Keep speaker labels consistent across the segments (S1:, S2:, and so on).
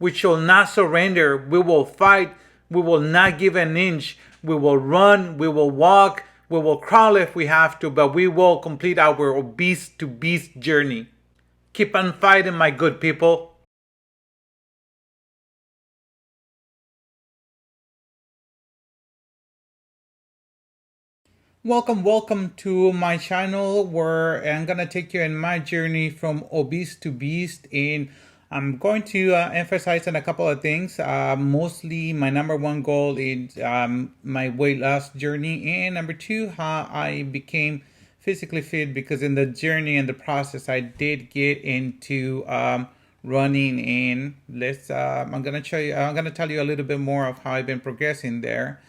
S1: We shall not surrender. We will fight. We will not give an inch. We will run. We will walk. We will crawl if we have to, but we will complete our obese to beast journey. Keep on fighting, my good people. Welcome to my channel where I'm gonna take you in my journey from obese to beast, and I'm going to emphasize on a couple of things. Mostly, my number one goal is my weight loss journey, and number two, how I became physically fit. Because in the journey and the process, I did get into running, and I'm gonna show you. I'm gonna tell you a little bit more of how I've been progressing there.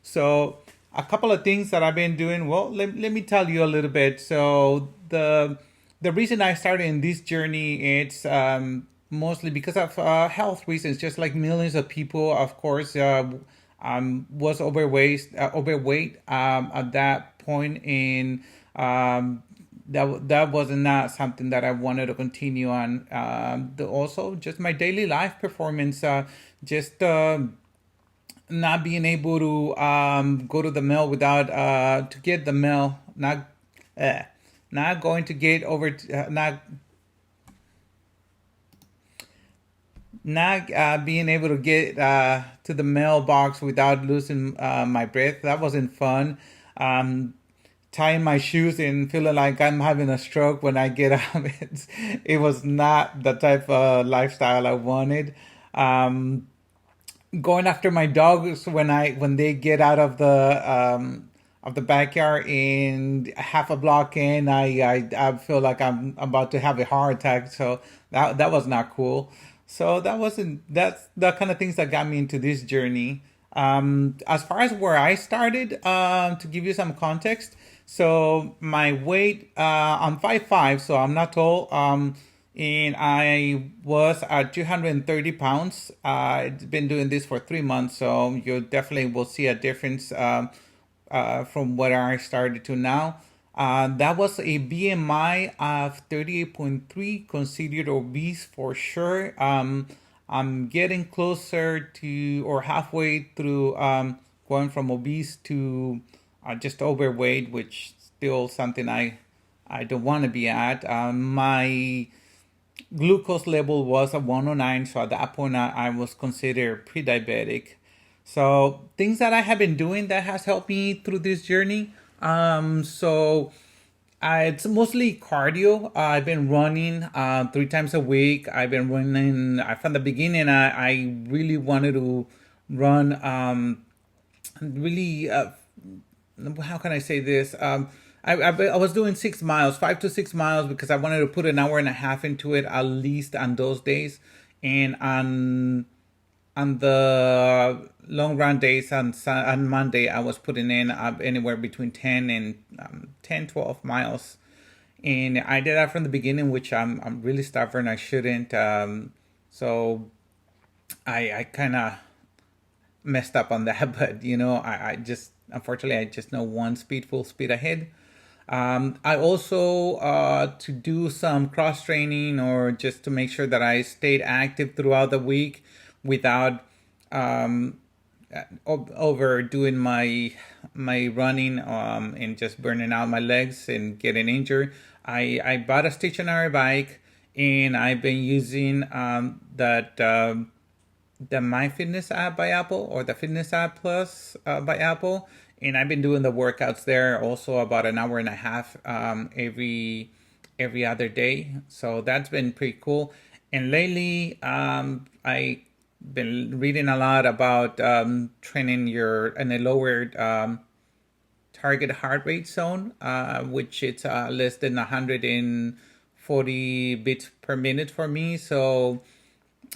S1: So a couple of things that I've been doing. Well, let me tell you a little bit. So the reason I started in this journey, it's mostly because of health reasons. Just like millions of people, of course, was overweight at that point, and that was not something that I wanted to continue on. Also, just my daily life performance, just. Not being able to go to the mail without to get the mail, uh, not going to get over not being able to get to the mailbox without losing my breath. That wasn't fun. Tying my shoes and feeling like I'm having a stroke when I get out. It was not the type of lifestyle I wanted. Going after my dogs when they get out of the backyard and half a block in, I feel like I'm about to have a heart attack. So that was not cool. So that's the kind of things that got me into this journey. As far as where I started, to give you some context, so my weight, I'm 5'5", so I'm not tall. And I was at 230 pounds. I've been doing this for 3 months, so you definitely will see a difference from where I started to now. That was a BMI of 38.3, considered obese for sure. I'm getting closer to or halfway through going from obese to just overweight, which still something I don't want to be at. My glucose level was a 109, so at that point I was considered pre-diabetic. So things that I have been doing that has helped me through this journey. It's mostly cardio. I've been running 3 times a week. I've been running from the beginning. I really wanted to run really how can I say this? I was doing 6 miles, 5 to 6 miles, because I wanted to put an hour and a half into it at least on those days, and on the long run days on Monday I was putting in anywhere between 12 miles, and I did that from the beginning, which I'm really stubborn. I shouldn't. So I kind of messed up on that, but I just unfortunately I just know one speed full speed ahead. I also to do some cross training, or just to make sure that I stayed active throughout the week without um, overdoing my running, and just burning out my legs and getting injured. I bought a stationary bike, and I've been using that. The My Fitness app by Apple, or the Fitness app Plus by Apple, and I've been doing the workouts there also about an hour and a half every other day. So that's been pretty cool. And lately, I been reading a lot about training your in a lowered target heart rate zone, which it's less than 140 beats per minute for me. So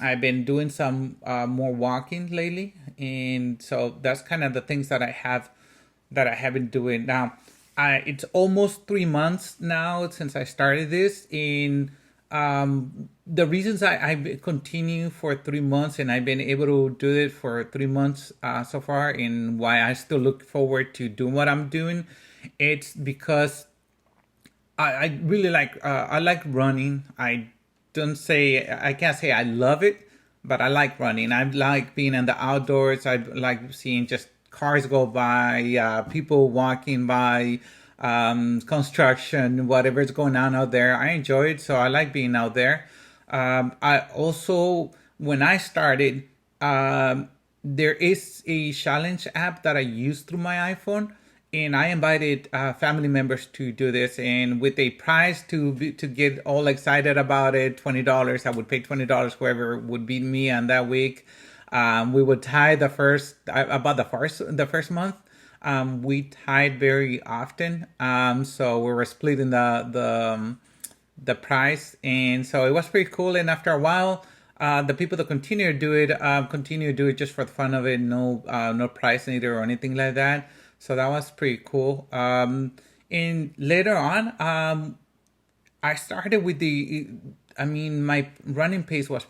S1: I've been doing some more walking lately, and so that's kind of the things that I have been doing now. It's almost 3 months now since I started this, and the reasons I continue for 3 months, and I've been able to do it for 3 months so far, and why I still look forward to doing what I'm doing, it's because I really like I like running. I can't say I love it. but I like running. I like being in the outdoors. I like seeing just cars go by, people walking by, construction, whatever's going on out there. I enjoy it, so I like being out there. I also, when I started, there is a challenge app that I use through my iPhone, and I invited family members to do this. And with a prize to get all excited about it, $20. I would pay $20 whoever would beat me on that week. We would tie the first about the first month. We tied very often, so we were splitting the price, and so it was pretty cool. And after a while, the people that continue to do it just for the fun of it. No price neither or anything like that. So that was pretty cool. And later on, I started with I mean, my running pace was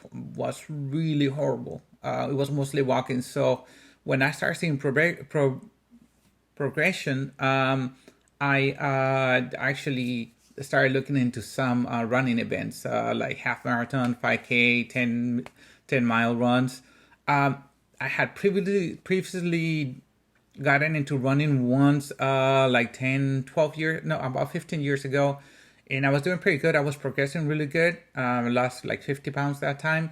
S1: really horrible. It was mostly walking. So when I started seeing progression, I actually started looking into some running events, like half marathon, 5K, 10 mile runs. I had previously gotten into running once, like 10, 12 years, no, about 15 years ago. And I was doing pretty good. I was progressing really good. I lost like 50 pounds that time.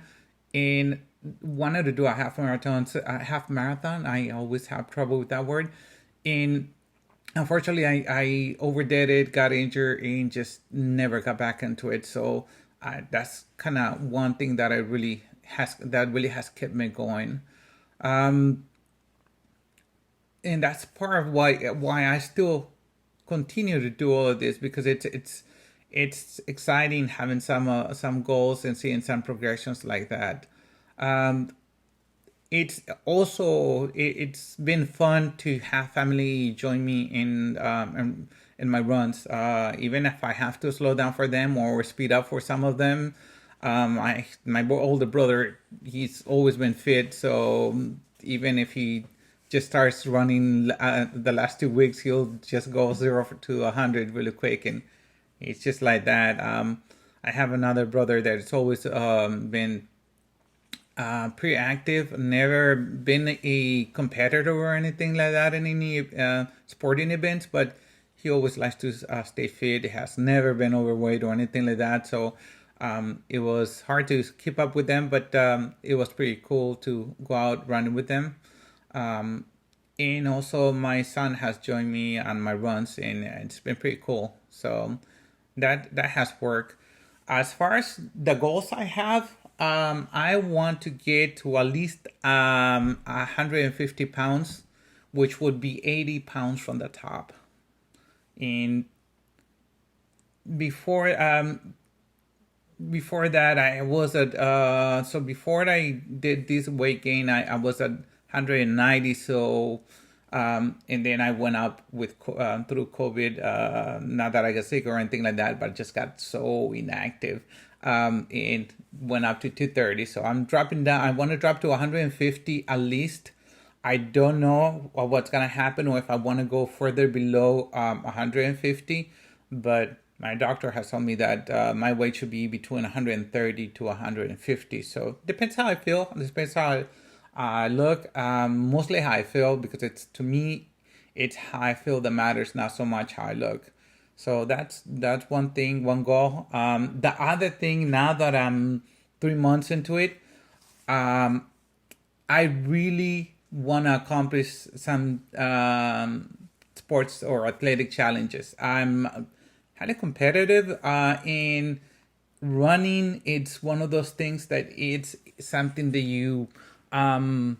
S1: And wanted to do a half marathon. I always have trouble with that word. And unfortunately, I overdid it, got injured, and just never got back into it. So that's kind of one thing that really has kept me going. Um, and that's part of why I still continue to do all of this, because it's exciting having some goals and seeing some progressions like that. Um, it's been fun to have family join me in my runs, even if I have to slow down for them or speed up for some of them. My older brother, he's always been fit, so even if he just starts running the last 2 weeks, he'll just go 0 to 100 really quick, and it's just like that. I have another brother that's always been pretty active. Never been a competitor or anything like that in any sporting events, but he always likes to stay fit. He has never been overweight or anything like that. So it was hard to keep up with them, but it was pretty cool to go out running with them. Um, and also, my son has joined me on my runs, and it's been pretty cool. So that has worked. As far as the goals I have, I want to get to at least 150 pounds, which would be 80 pounds from the top. And before before that, I was at so before I did this weight gain, I was at 190. So and then I went up through COVID. Not that I got sick or anything like that, but just got so inactive. And went up to 230. So I'm dropping down. I want to drop to 150 at least. I don't know what's gonna happen, or if I want to go further below 150, but my doctor has told me that my weight should be between 130 to 150. So depends how I feel. Depends how I look. Mostly how I feel, because it's, to me, it's how I feel that matters, not so much how I look. So that's one thing, one goal. The other thing, now that I'm 3 months into it, um, I really want to accomplish some sports or athletic challenges. I'm highly competitive in running. It's one of those things that it's something that um,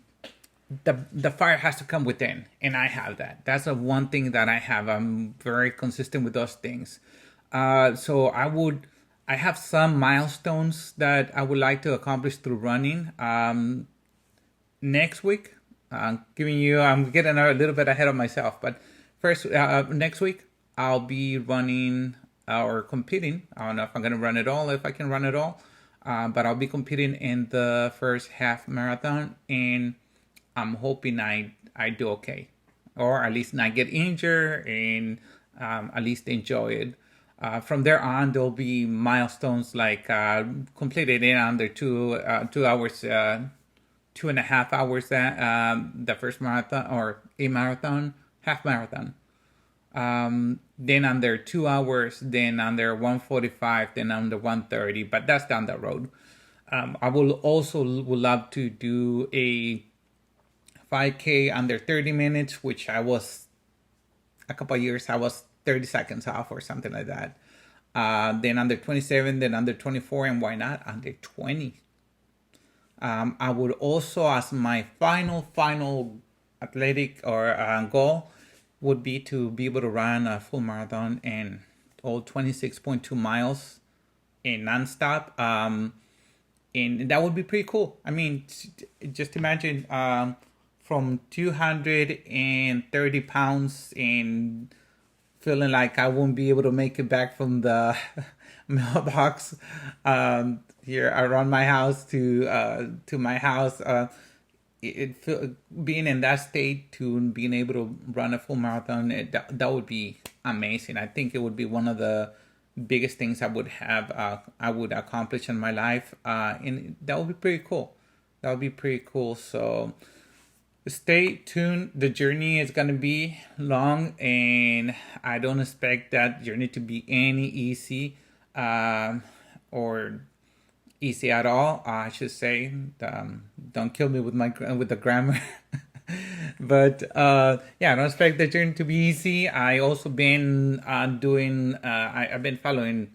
S1: the fire has to come within, and I have that. That's the one thing that I have. I'm very consistent with those things. So I have some milestones that I would like to accomplish through running. Next week, I'm getting a little bit ahead of myself, but first, next week, I'll be running or competing. I don't know if I'm going to run it all, if I can run it all, but I'll be competing in the first half marathon, and I'm hoping I do okay, or at least not get injured, and at least enjoy it. From there on, there'll be milestones like completed in under 2 hours, 2.5 hours. That the first marathon or a marathon, half marathon. Then under 2 hours, then under 1:45, then under 1:30. But that's down the road. I will also would love to do a 5K under 30 minutes, which I was a couple of years. I was 30 seconds off or something like that. Then under 27, then under 24, and why not under 20? I would also, as my final athletic or goal, would be to be able to run a full marathon in all 26.2 miles in nonstop. And that would be pretty cool. I mean, just imagine from 230 pounds and feeling like I won't be able to make it back from the mailbox here around my house to my house. Being in that state to being able to run a full marathon, that would be amazing. I think it would be one of the biggest things I would accomplish in my life, and that would be pretty cool. That would be pretty cool. So stay tuned. The journey is gonna be long, and I don't expect that journey to be any easy, or easy at all. I should say. Don't kill me with the grammar. But yeah, I don't expect the journey to be easy. I also been doing. I've been following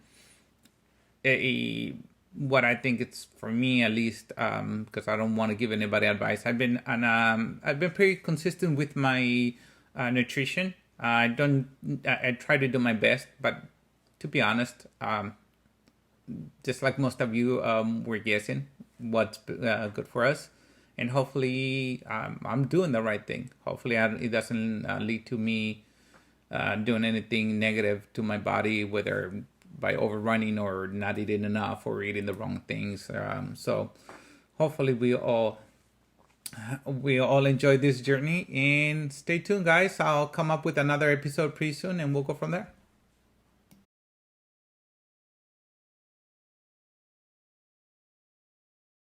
S1: what I think it's for me at least, because I don't want to give anybody advice. I've been pretty consistent with my nutrition. I try to do my best, but to be honest, just like most of you, we're guessing what's good for us, and hopefully I'm doing the right thing. Hopefully it doesn't lead to me doing anything negative to my body, whether by overrunning or not eating enough or eating the wrong things. So hopefully we all enjoy this journey, and stay tuned, guys. I'll come up with another episode pretty soon, and we'll go from there.